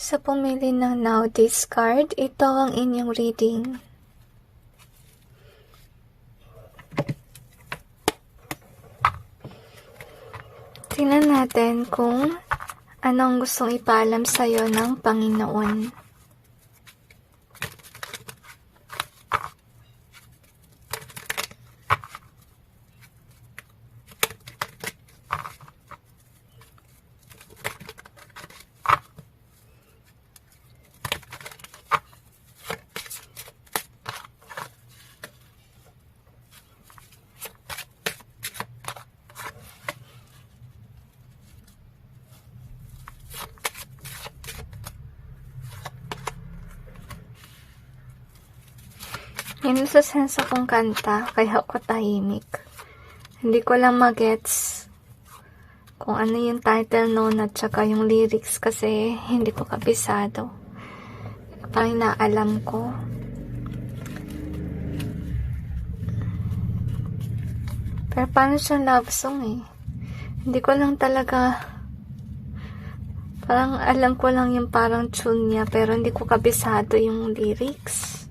Sa pumili ng Now Discard, ito ang inyong reading. Tingnan natin kung anong gustong ipaalam sa'yo ng Panginoon. Yun sa senso kong kanta, kaya ako tahimik. Hindi ko lang magets kung ano yung title noon at saka yung lyrics kasi hindi ko kabisado. Parang naalam ko. Pero paano siyang love song eh? Hindi ko lang talaga, parang alam ko lang yung parang tune niya pero hindi ko kabisado yung lyrics.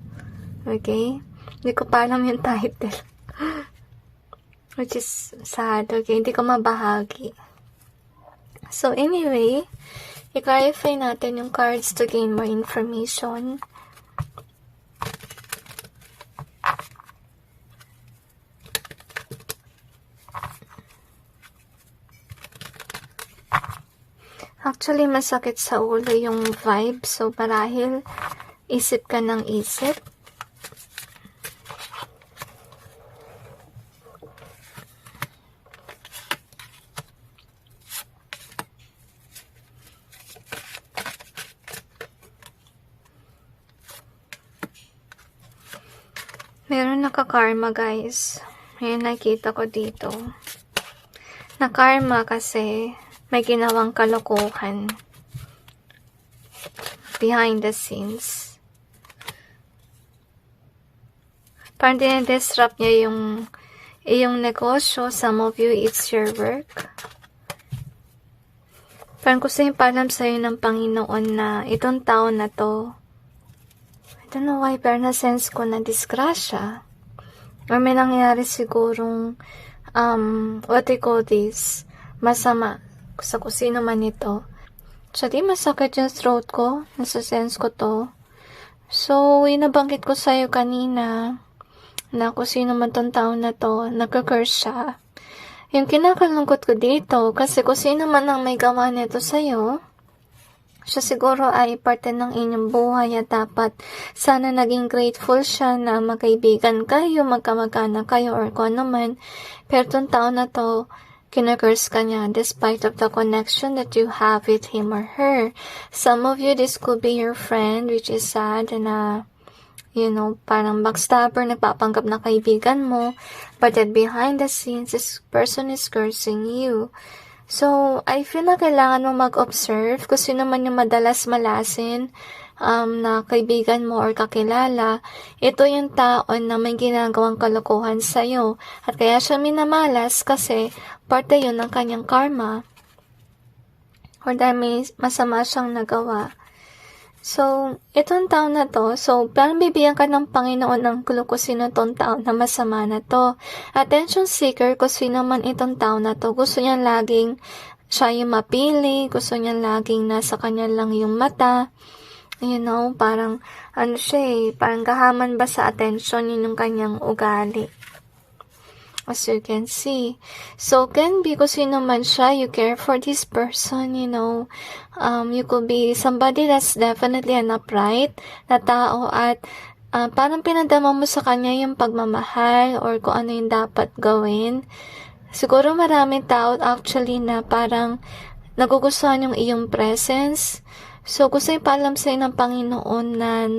Okay? Hindi ko pa alam yung title. Which is sad. Okay? Hindi ko mabahagi. So, anyway, i-clarify natin yung cards to gain more information. Actually, masakit sa ulo yung vibe. So, marahil isip ka ng isip. Meron naka-karma, guys. Ayan, nakita ko dito. Na-karma kasi may ginawang kalokohan behind the scenes. Parang dinidisrupt niya yung negosyo. Some of you, it's your work. Parang gusto yung paalam sa'yo ng Panginoon na itong taon na to, I don't know why, pero na-sense ko na disgrasya. Or may nangyari sigurong, what do you call this? Masama sa kusino man ito. Actually, masakit yung throat ko. Nasa-sense ko to. So, inabanggit ko sa'yo kanina na kusino man tong taon na to, nagka-curse siya. Yung kinakalungkot ko dito, kasi kusino man ang may gawa nito sa'yo, siya siguro ay parte ng inyong buhay at dapat sana naging grateful siya na magkaibigan kayo, magkamag-anak kayo or kung ano man. Pero itong taon na to, kinakurse ka niya despite of the connection that you have with him or her. Some of you, this could be your friend, which is sad na, you know, parang backstabber, nagpapanggap na kaibigan mo, but then behind the scenes, this person is cursing you. So, I feel na kailangan mo mag-observe kung sino man yung madalas malasin na kaibigan mo or kakilala. Ito yung taon na may ginagawang kalokohan sa'yo. At kaya siya minamalas kasi parte yun ng kanyang karma. Or dahil may masama siyang nagawa. So, itong taon na to, so, parang bibigyan ka ng Panginoon ng clue kung sino itong taon na masama na to. Attention seeker, kung sino man itong taon na to, gusto niya laging siya yung mapili, gusto niya laging nasa kanya lang yung mata. You know, parang, ano siya eh, parang gahaman ba sa attention, yun yung kanyang ugali. As you can see. So, can be kung sino man siya, you care for this person, you know. You could be somebody that's definitely an upright na tao at parang pinadama mo sa kanya yung pagmamahal or kung ano yung dapat gawin. Siguro maraming tao actually na parang nagugustuhan yung iyong presence. So, gusto yung paalam sa'yo ng Panginoon na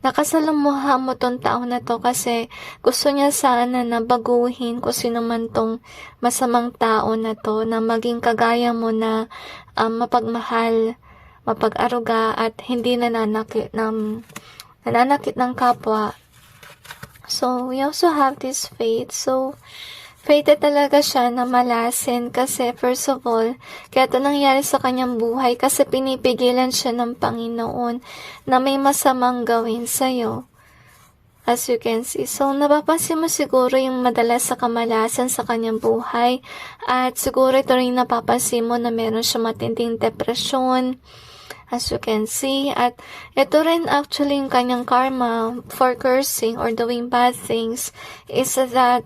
nakasalamuha mo tong taon na to kasi gusto niya sana na baguhin kung sino man tong masamang tao na to na maging kagaya mo na mapagmahal, mapag-aruga at hindi nananakit ng kapwa. So, we also have this faith. So, fated talaga siya na malasin kasi first of all, kaya ito nangyari sa kanyang buhay kasi pinipigilan siya ng Panginoon na may masamang gawin sa'yo. As you can see. So, napapansin mo siguro yung madalas sa kamalasan sa kanyang buhay. At siguro ito rin napapansin mo na meron siya matinding depresyon. As you can see. At ito rin actually yung kanyang karma for cursing or doing bad things is that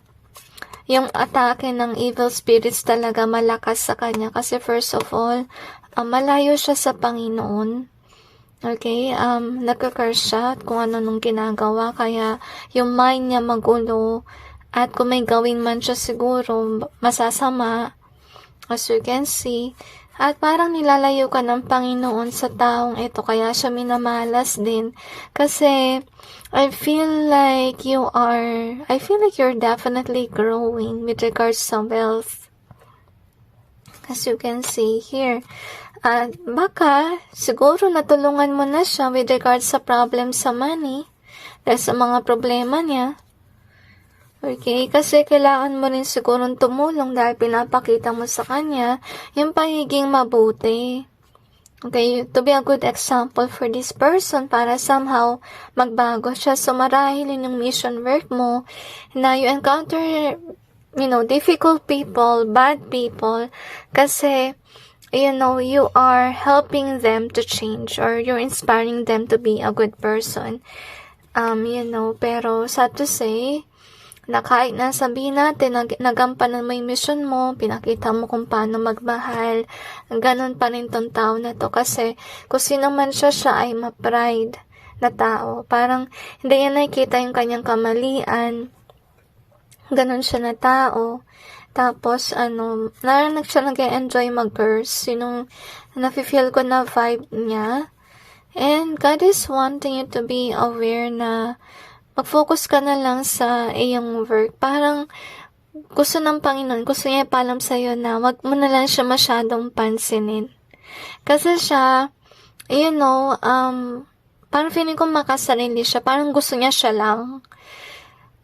yung atake ng evil spirits talaga malakas sa kanya. Kasi first of all, malayo siya sa Panginoon. Okay, nagka-curse siya at kung ano nung ginagawa, kaya yung mind niya magulo, at kung may gawin man siya siguro, masasama, as you can see, at parang nilalayo ka ng Panginoon sa taong ito, kaya siya minamalas din, kasi I feel like you're definitely growing with regards to wealth, as you can see here. At baka, siguro natulungan mo na siya with regards sa problem sa money, dahil sa mga problema niya. Okay, kasi kailangan mo rin siguro tumulong dahil pinapakita mo sa kanya yung pagiging mabuti. Okay, to be a good example for this person para somehow magbago siya. So marahil yun yung mission work mo na you encounter, difficult people, bad people, kasi you are helping them to change or you're inspiring them to be a good person. Pero sad to say, na kahit na sabihin natin, nagampanan mo yung mission mo, pinakita mo kung paano magmahal, ganun pa rin tong tao na to. Kasi kung sino man siya ay ma-pride na tao. Parang hindi niya nakikita yung kanyang kamalian. Ganun siya na tao. Tapos, narinig siya nag-enjoy mag-curse. Yung nafe-feel ko na vibe niya. And God is wanting you to be aware na mag-focus ka na lang sa iyong work. Parang gusto ng Panginoon, gusto niya ipalam sa'yo na wag mo na lang siya masyadong pansinin. Kasi siya, parang feeling ko makasarili siya. Parang gusto niya siya lang.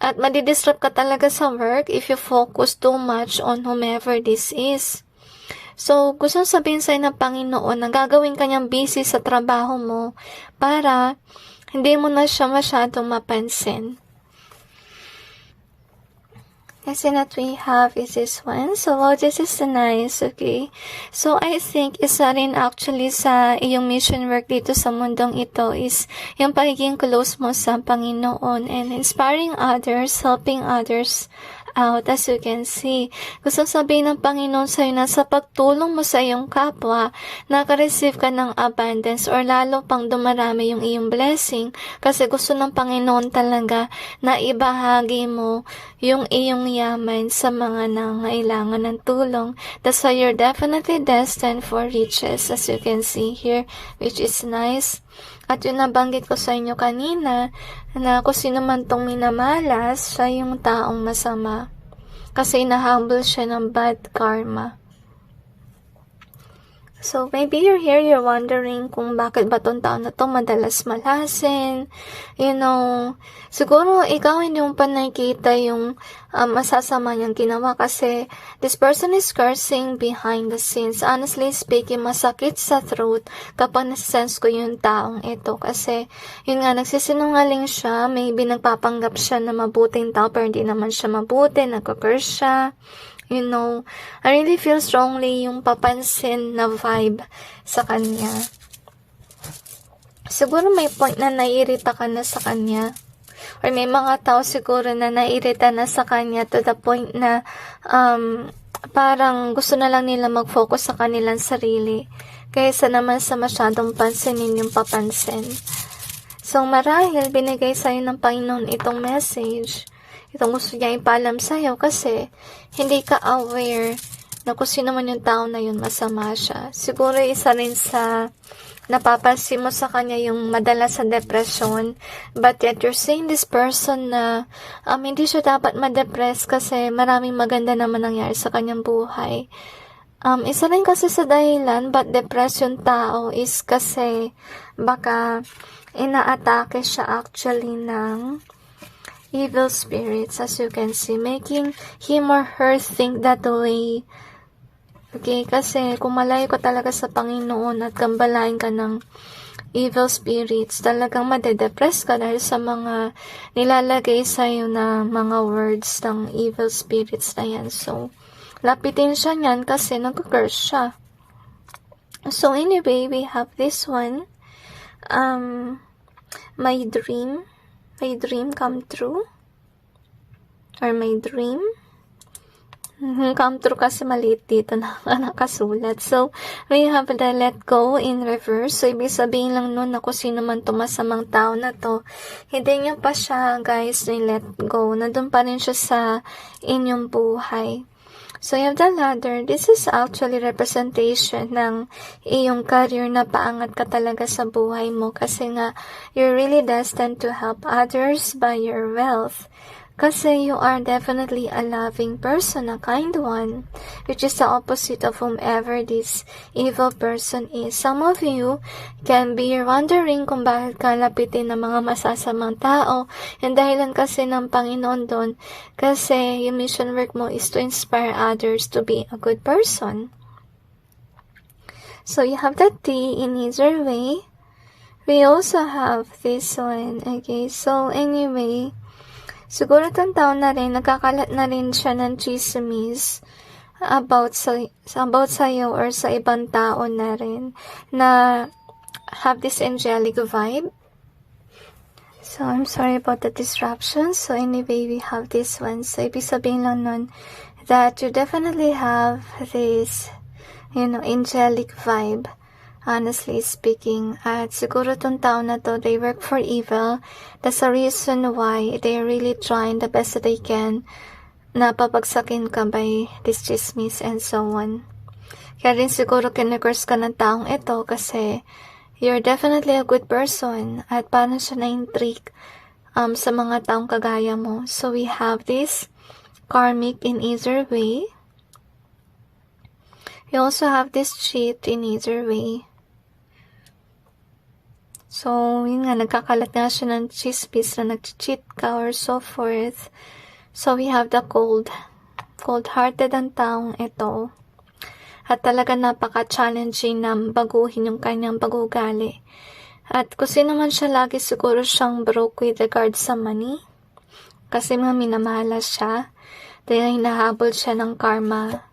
At madidistract ka talaga sa work if you focus too much on whomever this is. So, gusto sabihin sa'yo ng Panginoon na gagawin ka niyang busy sa trabaho mo para hindi mo na siya masyadong mapansin. Kasi that we have is this one. So, this is nice, okay? So, I think isa rin actually sa iyong mission work dito sa mundong ito is yung pagiging close mo sa Panginoon and inspiring others, helping others out, as you can see. Gusto sabihin ng Panginoon sa'yo na sa pagtulong mo sa iyong kapwa, naka-receive ka ng abundance or lalo pang dumarami yung iyong blessing kasi gusto ng Panginoon talaga na ibahagi mo yung iyong yaman sa mga nangailangan ng tulong. That's why you're definitely destined for riches, as you can see here, which is nice. At yun nabanggit ko sa inyo kanina, na kung sino man tong minamalas, siya yung taong masama. Kasi nahumble siya ng bad karma. So, maybe you're here, you're wondering kung bakit ba tong taon na to madalas malasin. Siguro ikaw hindi mo pa nakikita yung masasama niyang ginawa kasi this person is cursing behind the scenes. Honestly speaking, masakit sa throat kapag nasense ko yung taong ito kasi yun nga, nagsisinungaling siya, maybe nagpapanggap siya na mabuting tao pero hindi naman siya mabuti, nagka-curse siya. I really feel strongly yung papansin na vibe sa kanya. Siguro may point na naiirita ka na sa kanya. Or may mga tao siguro na naiirita na sa kanya to the point na parang gusto na lang nila mag-focus sa kanilang sarili. Kaysa naman sa masyadong pansinin yung papansin. So marahil binigay sa'yo ng Panginoon itong message. Itong gusto niya ipalam sa'yo kasi hindi ka aware na kung sino man yung tao na yun, masama siya. Siguro isa rin sa napapansin mo sa kanya yung madalas sa depression, but yet you're seeing this person na hindi siya dapat ma-depress kasi maraming maganda naman nangyari sa kanyang buhay. Isa rin kasi sa dahilan ba't depressed yung tao is kasi baka inaatake siya actually ng evil spirits, as you can see, making him or her think that way. Okay, kasi kung malayo ka talaga sa Panginoon at gambalain ka ng evil spirits, talagang madedepress ka dahil sa mga nilalagay sa'yo na mga words ng evil spirits na yan. So, lapitin siya niyan kasi nag-curse siya. So, anyway, we have this one. My dream come true. Or my dream come true kasi maliit dito na nakasulat. So, we have the let go in reverse. So, ibig sabihin lang nun na kung sino man tumasamang tao na to, hindi niyo pa siya, guys, let go. Nandun pa rin siya sa inyong buhay. So, you have the ladder. This is actually representation ng iyong career na paangat ka talaga sa buhay mo kasi nga, you're really destined to help others by your wealth. Kasi you are definitely a loving person, a kind one, which is the opposite of whomever this evil person is. Some of you can be wondering kung bakit ka lapitin ng mga masasamang tao. Yung dahilan kasi ng Panginoon doon, kasi yung mission work mo is to inspire others to be a good person. So you have that T in either way. We also have this one. Okay, so anyway, siguro itong taon na rin, nagkakalat na rin siya ng chismis about sa'yo or sa ibang tao na rin na have this angelic vibe. So, I'm sorry about the disruption. So, anyway, we have this one. So, ibig sabihin lang nun that you definitely have this, angelic vibe. Honestly speaking, at siguro tong taon na to, they work for evil. That's the reason why they're really trying the best that they can na papagsakin ka by this chismis and so on. Kaya rin siguro kinurse ka ng taong ito kasi you're definitely a good person at parang siya na-intrigue sa mga taong kagaya mo. So we have this karmic in either way. We also have this cheat in either way. So, yun nga, nagkakalat nga siya ng chismis na nag-cheat ka or so forth. So, we have the cold-hearted ang taong ito. At talaga napaka-challenging na baguhin yung kanyang pag-ugali. At kung sino man siya, lagi siguro siyang broke with regard sa money. Kasi mga minamahala siya. Dahil hinahabol siya ng karma.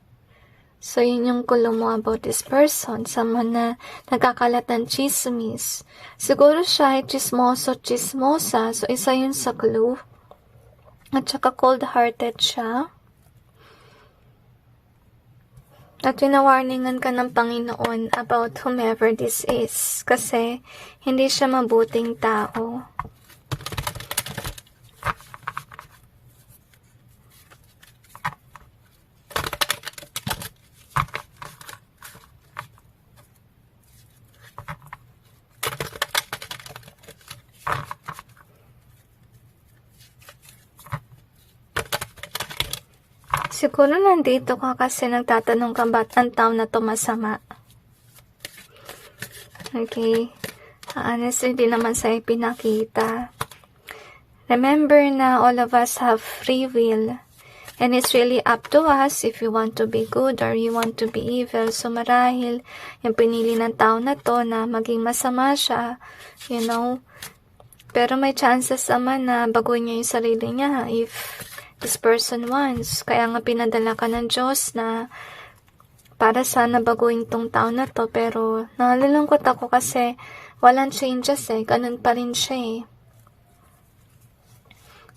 So, yun yung clue mo about this person. Someone na nagkakalat ng chismis. Siguro siya ay chismosa. So, isa yun sa clue. At saka cold-hearted siya. At winawarningan ka ng Panginoon about whomever this is. Kasi, hindi siya mabuting tao. Siguro nandito ka kasi nagtatanong ka ba't ang tao na to masama. Okay. Honestly, hindi naman sa'yo pinakita. Remember na all of us have free will. And it's really up to us if you want to be good or you want to be evil. So marahil yung pinili ng tao na to na maging masama siya, Pero may chances naman na baguhin niya yung sarili niya if this person wants. Kaya nga pinadala ka ng Diyos na para sana baguhin tong tao na to. Pero nalulungkot ako kasi walang changes Ganun pa rin siya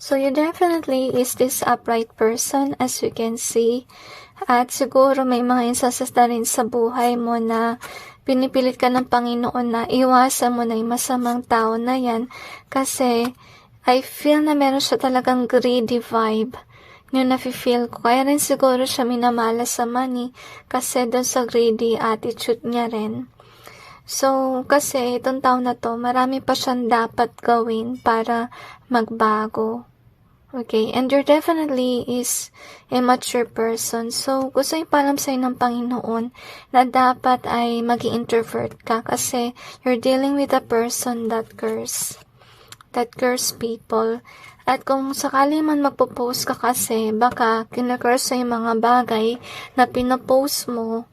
So you definitely is this upright person as you can see. At siguro may mga instances na rin sa buhay mo na pinipilit ka ng Panginoon na iwasan mo na yung masamang tao na yan. Kasi I feel na meron siya talagang greedy vibe. Yung nafe-feel ko. Kaya rin siguro siya minamala sa money kasi doon sa greedy attitude niya rin. So, kasi itong taon na to, marami pa siyang dapat gawin para magbago. Okay, and you're definitely is a mature person. So, gusto ipalam sa'yo ng Panginoon na dapat ay mag-introvert ka kasi you're dealing with a person that curse. that curse people. At kung sakali man magpo-post ka kasi, baka kinakurse sa yung mga bagay na pinopost mo.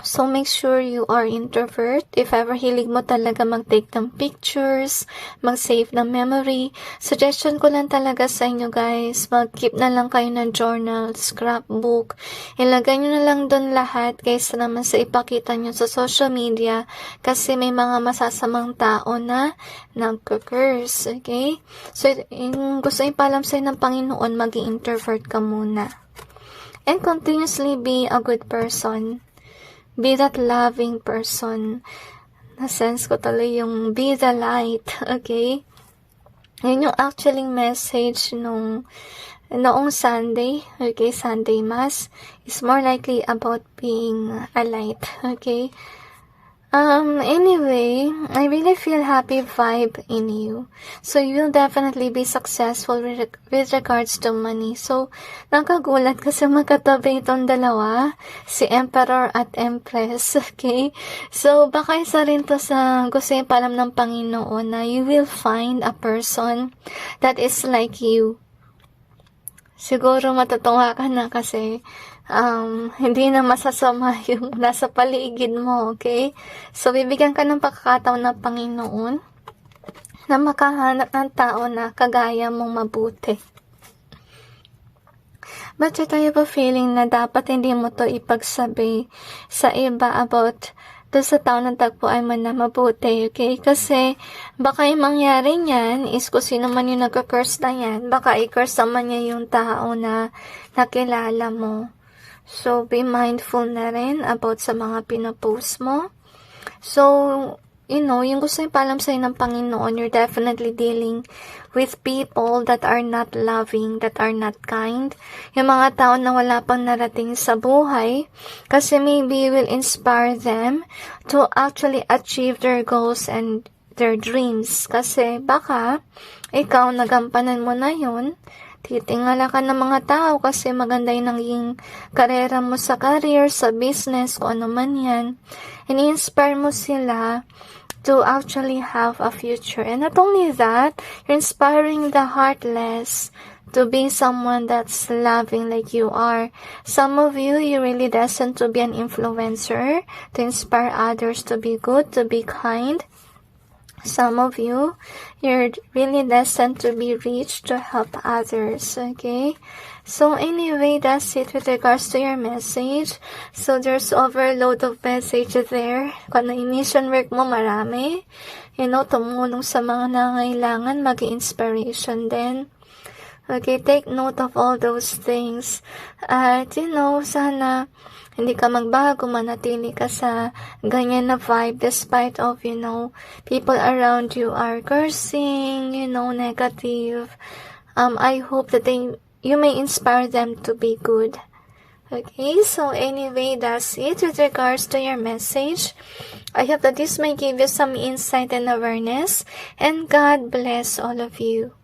So, make sure you are introvert. If ever hilig mo talaga mag-take ng pictures, mag-save ng memory, suggestion ko lang talaga sa inyo guys, mag-keep na lang kayo ng journal, scrapbook. Ilagay nyo na lang doon lahat kaysa naman sa ipakita nyo sa social media kasi may mga masasamang tao na nagka-curse, okay? So, yung gusto ipalam sa'yo ng Panginoon, mag-introvert ka muna. And continuously be a good person. Be that loving person. Na-sense ko talaga yung be the light, okay? Yun yung actually message noong Sunday, okay? Sunday Mass is more likely about being a light, okay? Anyway, I really feel happy vibe in you. So, you will definitely be successful with regards to money. So, nakagulat kasi magkatabi itong dalawa, si Emperor at Empress, okay? So, baka isa rin to sa gusto yung palam ng Panginoon na you will find a person that is like you. Siguro matutuwa ka na kasi hindi na masasama yung nasa paligid mo, okay? So, bibigyan ka ng pagkakataon ng Panginoon na makahanap ng tao na kagaya mong mabuti. But I have a feeling na dapat hindi mo to ipagsabi sa iba about doon sa tao ng tagpuan mo na mabuti, okay? Kasi, baka yung mangyari niyan is kung sino man yung nagka-curse na yan, baka i-curse naman niya yung tao na nakilala mo. So, be mindful na rin about sa mga pinapost mo. So, yung gusto yung palam sa'yo ng Panginoon, you're definitely dealing with people that are not loving, that are not kind. Yung mga tao na wala pang narating sa buhay, kasi maybe you will inspire them to actually achieve their goals and their dreams. Kasi baka, ikaw nagampanan mo na yun, titingala ka ng mga tao kasi maganda yung naging karera mo sa career, sa business, kung ano man yan. Ini-inspire mo sila to actually have a future. And not only that, you're inspiring the heartless to be someone that's loving like you are. Some of you really destined to be an influencer, to inspire others to be good, to be kind. Some of you, you're really destined to be rich to help others, okay? So anyway, that's it with regards to your message. So there's overload of message there. Kung na mission work mo, marami. Tumulong sa mga nangailangan, mag-inspiration din. Okay, take note of all those things. At sana hindi ka magbago, manatili ka sa ganyan na vibe despite of, people around you are cursing, negative. I hope that you may inspire them to be good. Okay, so anyway, that's it with regards to your message. I hope that this may give you some insight and awareness, and God bless all of you.